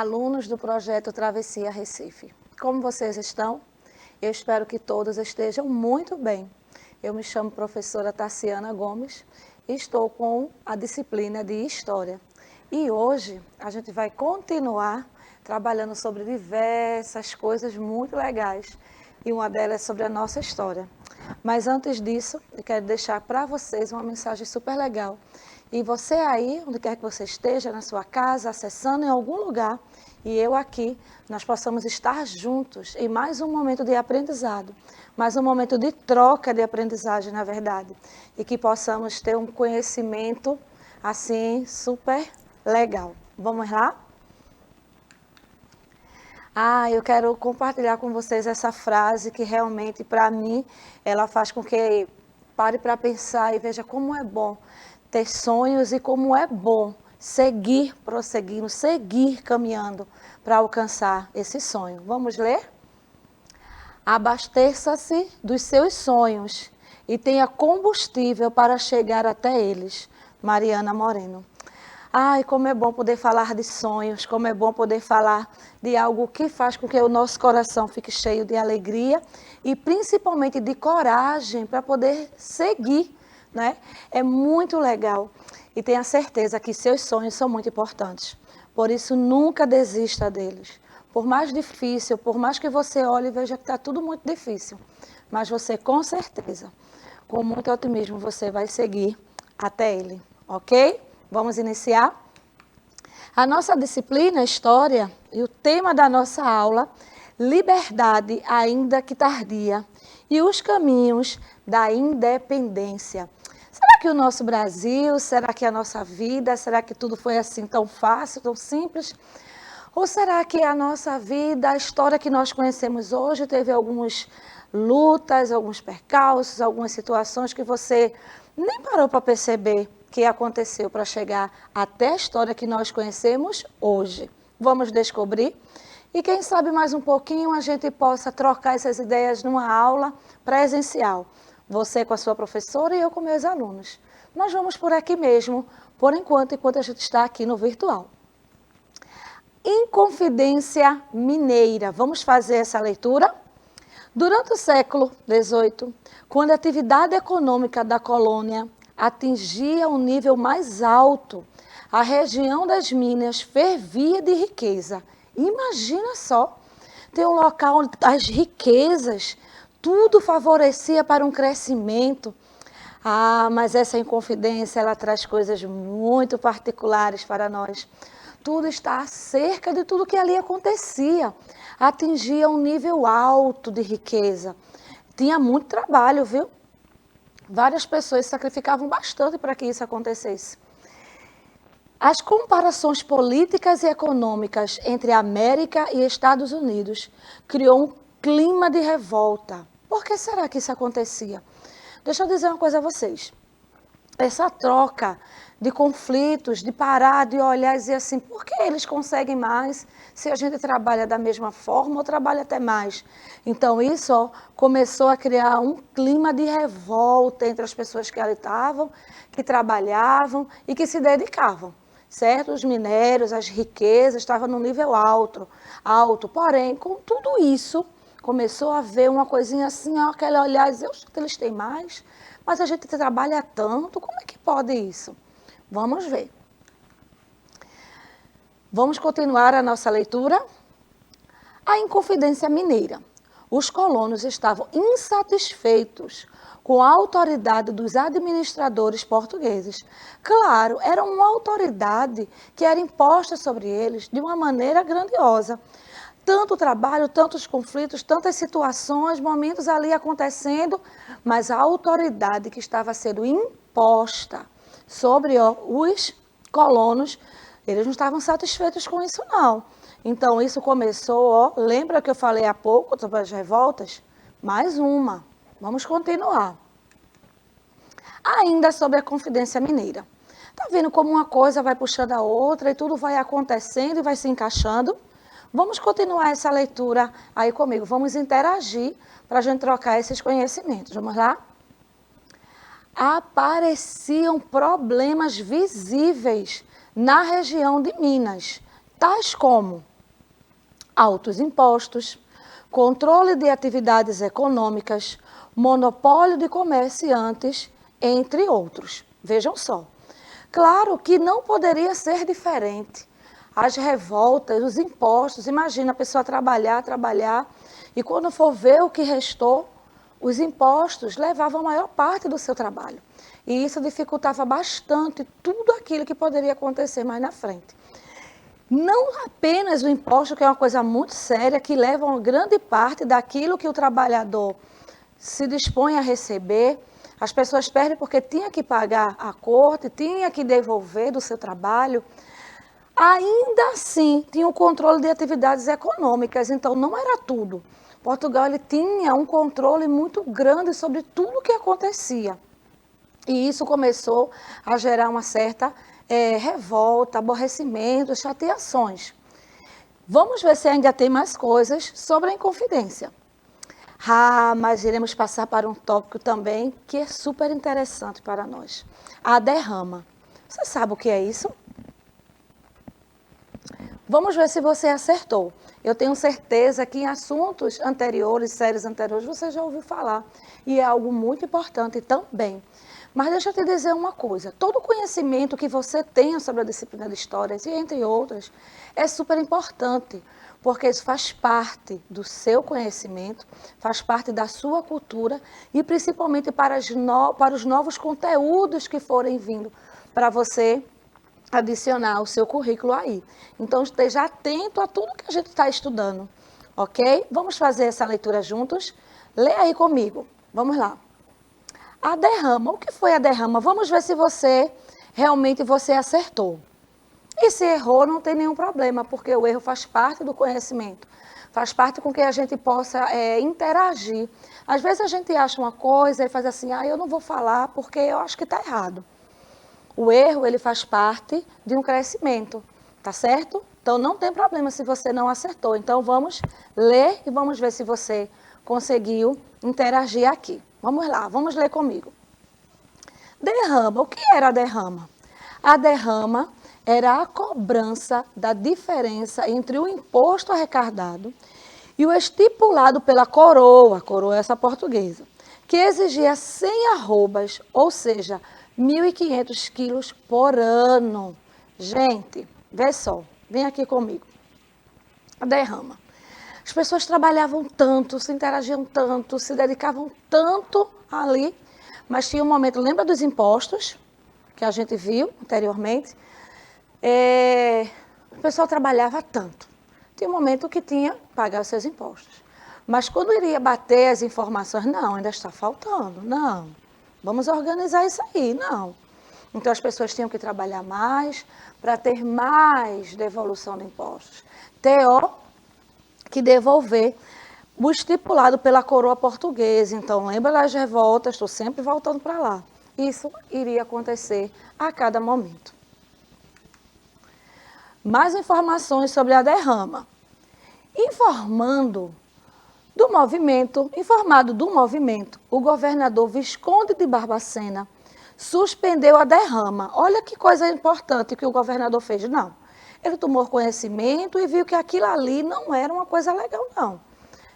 alunos do projeto Travessia Recife. Como vocês estão? Eu espero que todos estejam muito bem. Eu me chamo professora Tassiana Gomes e estou com a disciplina de História. E hoje a gente vai continuar trabalhando sobre diversas coisas muito legais e uma delas é sobre a nossa história. Mas antes disso, eu quero deixar para vocês uma mensagem super legal. E você aí, onde quer que você esteja, na sua casa, acessando em algum lugar, e eu aqui, nós possamos estar juntos em mais um momento de aprendizado, mais um momento de troca de aprendizagem, na verdade, e que possamos ter um conhecimento, assim, super legal. Vamos lá? Eu quero compartilhar com vocês essa frase que realmente, para mim, ela faz com que pare para pensar e veja como é bom ter sonhos e como é bom seguir prosseguindo, seguir caminhando para alcançar esse sonho. Vamos ler? Abasteça-se dos seus sonhos e tenha combustível para chegar até eles. Mariana Moreno. Como é bom poder falar de sonhos, como é bom poder falar de algo que faz com que o nosso coração fique cheio de alegria e principalmente de coragem para poder seguir, né? É muito legal e tenha certeza que seus sonhos são muito importantes. Por isso, nunca desista deles. Por mais difícil, por mais que você olhe e veja que está tudo muito difícil, mas você com certeza, com muito otimismo, você vai seguir até ele, ok? Vamos iniciar? A nossa disciplina é História e o tema da nossa aula, Liberdade ainda que tardia e os caminhos da independência. Será que o nosso Brasil, será que a nossa vida, será que tudo foi assim tão fácil, tão simples? Ou será que a nossa vida, a história que nós conhecemos hoje, teve algumas lutas, alguns percalços, algumas situações que você nem parou para perceber que aconteceu para chegar até a história que nós conhecemos hoje? Vamos descobrir? E quem sabe mais um pouquinho a gente possa trocar essas ideias numa aula presencial. Você com a sua professora e eu com meus alunos. Nós vamos por aqui mesmo, por enquanto a gente está aqui no virtual. Inconfidência Mineira. Vamos fazer essa leitura? Durante o século XVIII, quando a atividade econômica da colônia atingia um nível mais alto, a região das Minas fervia de riqueza. Imagina só, tem um local onde as riquezas, tudo favorecia para um crescimento. Mas essa Inconfidência, ela traz coisas muito particulares para nós. Tudo está acerca de tudo que ali acontecia. Atingia um nível alto de riqueza. Tinha muito trabalho, viu? Várias pessoas sacrificavam bastante para que isso acontecesse. As comparações políticas e econômicas entre América e Estados Unidos criou um clima de revolta. Por que será que isso acontecia? Deixa eu dizer uma coisa a vocês. Essa troca de conflitos, de parar, de olhar e dizer assim, por que eles conseguem mais se a gente trabalha da mesma forma ou trabalha até mais? Então isso começou a criar um clima de revolta entre as pessoas que ali estavam, que trabalhavam e que se dedicavam, certo? Os minérios, as riquezas estavam num nível alto, porém, com tudo isso, começou a haver uma coisinha assim, aquele olhar e dizer, eles têm mais, mas a gente trabalha tanto, como é que pode isso? Vamos ver. Vamos continuar a nossa leitura? A Inconfidência Mineira. Os colonos estavam insatisfeitos com a autoridade dos administradores portugueses. Claro, era uma autoridade que era imposta sobre eles de uma maneira grandiosa. Tanto trabalho, tantos conflitos, tantas situações, momentos ali acontecendo, mas a autoridade que estava sendo imposta sobre os colonos, eles não estavam satisfeitos com isso não. Então isso começou, lembra que eu falei há pouco sobre as revoltas? Mais uma, vamos continuar. Ainda sobre a Confidência Mineira. Tá vendo como uma coisa vai puxando a outra e tudo vai acontecendo e vai se encaixando? Vamos continuar essa leitura aí comigo, vamos interagir para a gente trocar esses conhecimentos, vamos lá? Apareciam problemas visíveis na região de Minas, tais como altos impostos, controle de atividades econômicas, monopólio de comerciantes, entre outros. Vejam só. Claro que não poderia ser diferente. As revoltas, os impostos, imagina a pessoa trabalhar, e quando for ver o que restou, os impostos levavam a maior parte do seu trabalho. E isso dificultava bastante tudo aquilo que poderia acontecer mais na frente. Não apenas o imposto, que é uma coisa muito séria, que leva uma grande parte daquilo que o trabalhador se dispõe a receber, as pessoas perdem porque tinha que pagar a corte, tinha que devolver do seu trabalho. Ainda assim, tinha o controle de atividades econômicas, então não era tudo. Portugal ele tinha um controle muito grande sobre tudo o que acontecia. E isso começou a gerar uma certa revolta, aborrecimento, chateações. Vamos ver se ainda tem mais coisas sobre a Inconfidência. Mas iremos passar para um tópico também que é super interessante para nós. A derrama. Você sabe o que é isso? Vamos ver se você acertou. Eu tenho certeza que em assuntos anteriores, séries anteriores, você já ouviu falar. E é algo muito importante também. Mas deixa eu te dizer uma coisa. Todo conhecimento que você tenha sobre a disciplina de histórias, e entre outras, é super importante. Porque isso faz parte do seu conhecimento, faz parte da sua cultura e principalmente para os novos conteúdos que forem vindo para você adicionar o seu currículo aí. Então, esteja atento a tudo que a gente está estudando, ok? Vamos fazer essa leitura juntos? Lê aí comigo. Vamos lá. A derrama. O que foi a derrama? Vamos ver se realmente você acertou. E se errou, não tem nenhum problema, porque o erro faz parte do conhecimento, faz parte com que a gente possa interagir. Às vezes a gente acha uma coisa e faz assim, eu não vou falar porque eu acho que está errado. O erro, ele faz parte de um crescimento, tá certo? Então não tem problema se você não acertou. Então vamos ler e vamos ver se você conseguiu interagir aqui. Vamos lá, vamos ler comigo. Derrama. O que era a derrama? A derrama era a cobrança da diferença entre o imposto arrecadado e o estipulado pela coroa essa portuguesa, que exigia 100 arrobas, ou seja, 1.500 quilos por ano. Gente, vê só, vem aqui comigo. A derrama. As pessoas trabalhavam tanto, se interagiam tanto, se dedicavam tanto ali, mas tinha um momento, lembra dos impostos que a gente viu anteriormente? O pessoal trabalhava tanto. Tinha um momento que tinha que pagar os seus impostos. Mas quando iria bater as informações, não, ainda está faltando, não. Vamos organizar isso aí, não. Então as pessoas tinham que trabalhar mais para ter mais devolução de impostos. Que devolver o estipulado pela coroa portuguesa. Então lembra das revoltas, estou sempre voltando para lá. Isso iria acontecer a cada momento. Mais informações sobre a derrama. Informado do movimento, o governador Visconde de Barbacena suspendeu a derrama. Olha que coisa importante que o governador fez. Não, ele tomou conhecimento e viu que aquilo ali não era uma coisa legal, não.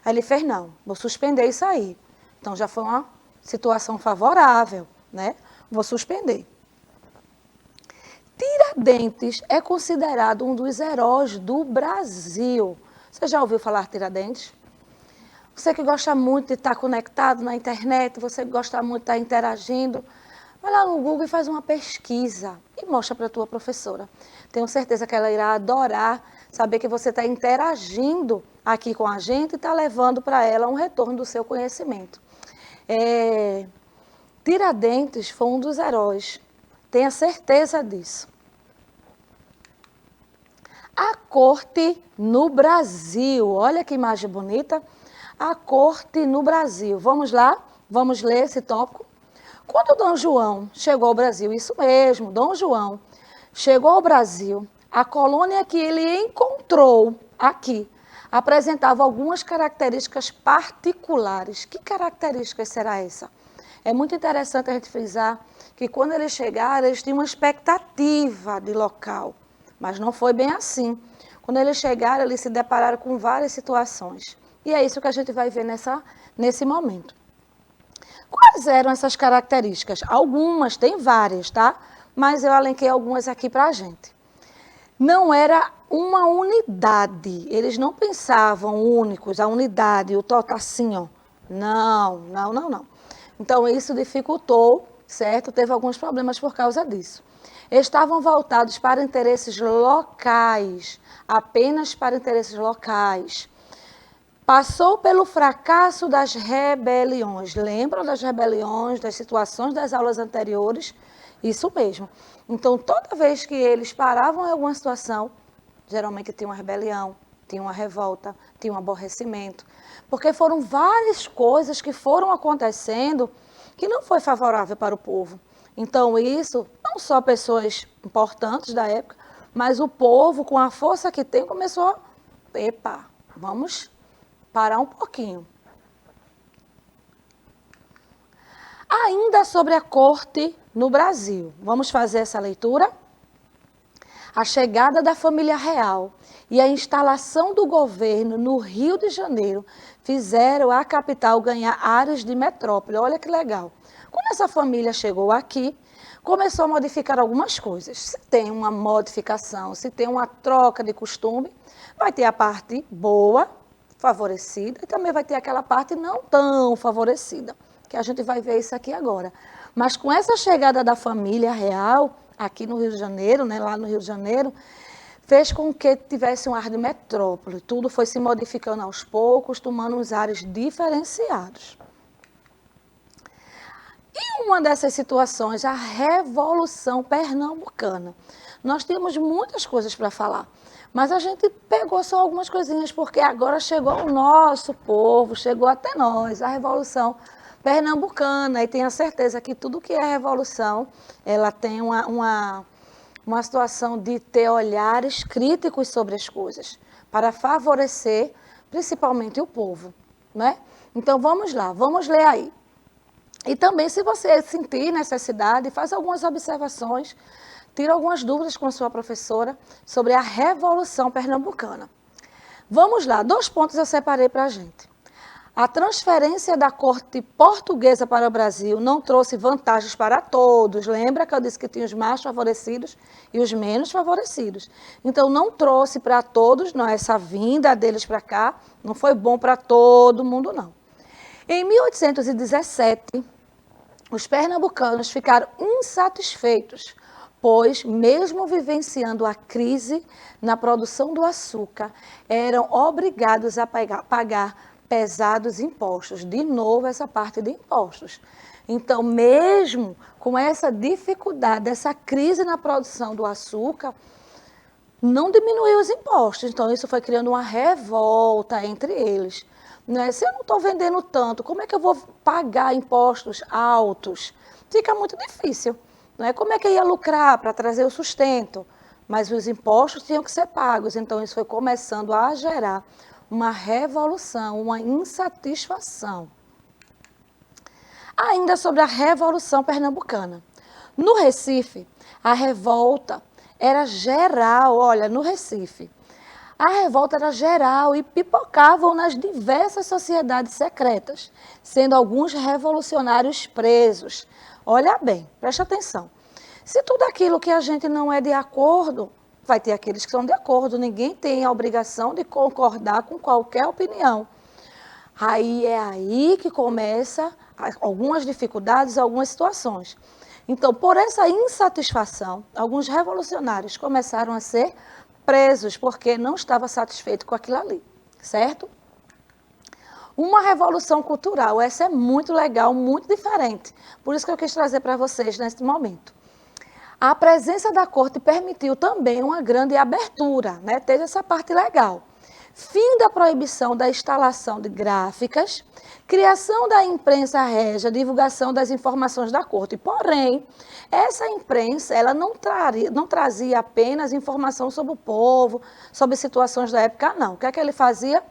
Aí ele fez, não, vou suspender isso aí. Então já foi uma situação favorável, né? Vou suspender. Tiradentes é considerado um dos heróis do Brasil. Você já ouviu falar Tiradentes? Você que gosta muito de estar conectado na internet, você que gosta muito de estar interagindo, vai lá no Google e faz uma pesquisa e mostra para a tua professora. Tenho certeza que ela irá adorar saber que você está interagindo aqui com a gente e está levando para ela um retorno do seu conhecimento. Tiradentes foi um dos heróis. Tenha certeza disso. A corte no Brasil. Olha que imagem bonita. A corte no Brasil. Vamos lá? Vamos ler esse tópico? Quando Dom João chegou ao Brasil, isso mesmo, Dom João chegou ao Brasil, a colônia que ele encontrou aqui apresentava algumas características particulares. Que características será essa? É muito interessante a gente frisar que quando eles chegaram, eles tinham uma expectativa de local, mas não foi bem assim. Quando eles chegaram, eles se depararam com várias situações. E é isso que a gente vai ver nesse momento. Quais eram essas características? Algumas, tem várias, tá? Mas eu elenquei algumas aqui para a gente. Não era uma unidade, eles não pensavam únicos, a unidade, o total assim, ó. Não. Então, isso dificultou, certo? Teve alguns problemas por causa disso. Estavam voltados para interesses locais, apenas para interesses locais. Passou pelo fracasso das rebeliões. Lembram das rebeliões, das situações das aulas anteriores? Isso mesmo. Então, toda vez que eles paravam em alguma situação, geralmente tinha uma rebelião, tinha uma revolta, tinha um aborrecimento. Porque foram várias coisas que foram acontecendo que não foi favorável para o povo. Então, isso, não só pessoas importantes da época, mas o povo, com a força que tem, começou a... Epa, vamos parar um pouquinho. Ainda sobre a corte no Brasil. Vamos fazer essa leitura? A chegada da família real e a instalação do governo no Rio de Janeiro fizeram a capital ganhar áreas de metrópole. Olha que legal. Quando essa família chegou aqui, começou a modificar algumas coisas. Se tem uma modificação, se tem uma troca de costume, vai ter a parte boa, favorecida, e também vai ter aquela parte não tão favorecida, que a gente vai ver isso aqui agora. Mas com essa chegada da família real, aqui no Rio de Janeiro, né, lá no Rio de Janeiro, fez com que tivesse um ar de metrópole. Tudo foi se modificando aos poucos, tomando uns ares diferenciados. E uma dessas situações, a Revolução Pernambucana. Nós temos muitas coisas para falar, mas a gente pegou só algumas coisinhas, porque agora chegou o nosso povo, chegou até nós, a Revolução Pernambucana. E tenha certeza que tudo que é revolução, ela tem uma situação de ter olhares críticos sobre as coisas, para favorecer principalmente o povo, né? Então vamos lá, vamos ler aí. E também, se você sentir necessidade, faz algumas observações, tira algumas dúvidas com a sua professora sobre a Revolução Pernambucana. Vamos lá, 2 pontos eu separei para a gente. A transferência da corte portuguesa para o Brasil não trouxe vantagens para todos. Lembra que eu disse que tinha os mais favorecidos e os menos favorecidos. Então, não trouxe para todos, não, essa vinda deles para cá não foi bom para todo mundo, não. Em 1817, os pernambucanos ficaram insatisfeitos, pois, mesmo vivenciando a crise na produção do açúcar, eram obrigados a pagar pesados impostos. De novo, essa parte de impostos. Então, mesmo com essa dificuldade, essa crise na produção do açúcar, não diminuiu os impostos. Então, isso foi criando uma revolta entre eles. Né? Se eu não estou vendendo tanto, como é que eu vou pagar impostos altos? Fica muito difícil. Né? Como é que eu ia lucrar para trazer o sustento? Mas os impostos tinham que ser pagos. Então, isso foi começando a gerar uma revolução, uma insatisfação. Ainda sobre a Revolução Pernambucana. No Recife, a revolta era geral. Olha, no Recife, a revolta era geral e pipocavam nas diversas sociedades secretas, sendo alguns revolucionários presos. Olha bem, preste atenção. Se tudo aquilo que a gente não é de acordo, vai ter aqueles que são de acordo. Ninguém tem a obrigação de concordar com qualquer opinião. Aí é aí que começa algumas dificuldades, algumas situações. Então, por essa insatisfação, alguns revolucionários começaram a ser presos, porque não estava satisfeito com aquilo ali, certo? Uma revolução cultural, essa é muito legal, muito diferente. Por isso que eu quis trazer para vocês neste momento. A presença da corte permitiu também uma grande abertura, né? Teve essa parte legal. Fim da proibição da instalação de gráficas, criação da imprensa régia, divulgação das informações da corte. Porém, essa imprensa ela não trazia apenas informação sobre o povo, sobre situações da época, não. O que é que ele fazia?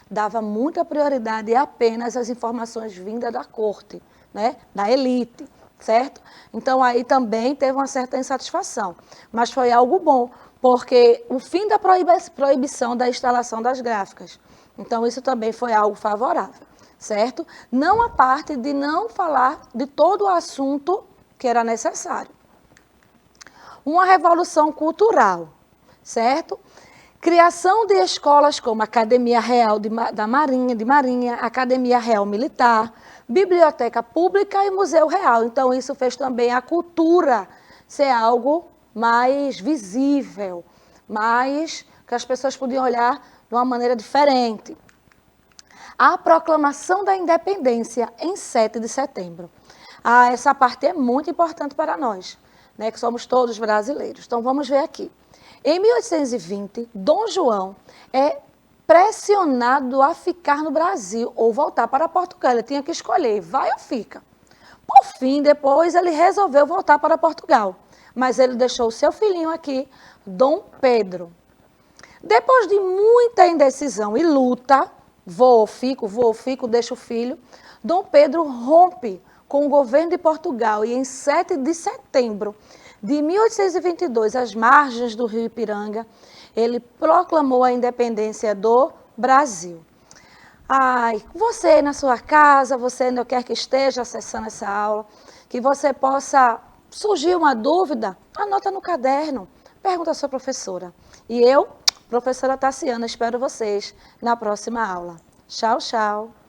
Dava muita prioridade apenas às informações vindas da corte, né? Da elite. Certo? Então, aí também teve uma certa insatisfação. Mas foi algo bom, porque o fim da proibição da instalação das gráficas. Então, isso também foi algo favorável, certo? Não a parte de não falar de todo o assunto que era necessário. Uma revolução cultural, certo? Criação de escolas como a Academia Real da Marinha, Academia Real Militar, Biblioteca Pública e Museu Real. Então, isso fez também a cultura ser algo mais visível, mais que as pessoas podiam olhar de uma maneira diferente. A proclamação da independência em 7 de setembro. Essa parte é muito importante para nós, né, que somos todos brasileiros. Então, vamos ver aqui. Em 1820, Dom João é pressionado a ficar no Brasil ou voltar para Portugal. Ele tinha que escolher, vai ou fica. Por fim, depois, ele resolveu voltar para Portugal. Mas ele deixou o seu filhinho aqui, Dom Pedro. Depois de muita indecisão e luta, vou ou fico, deixo o filho, Dom Pedro rompe com o governo de Portugal e em 7 de setembro de 1822, às margens do rio Ipiranga, ele proclamou a independência do Brasil. Você na sua casa, você onde quer que esteja acessando essa aula, que você possa surgir uma dúvida, anota no caderno, pergunta à sua professora. E eu, professora Tassiana, espero vocês na próxima aula. Tchau, tchau.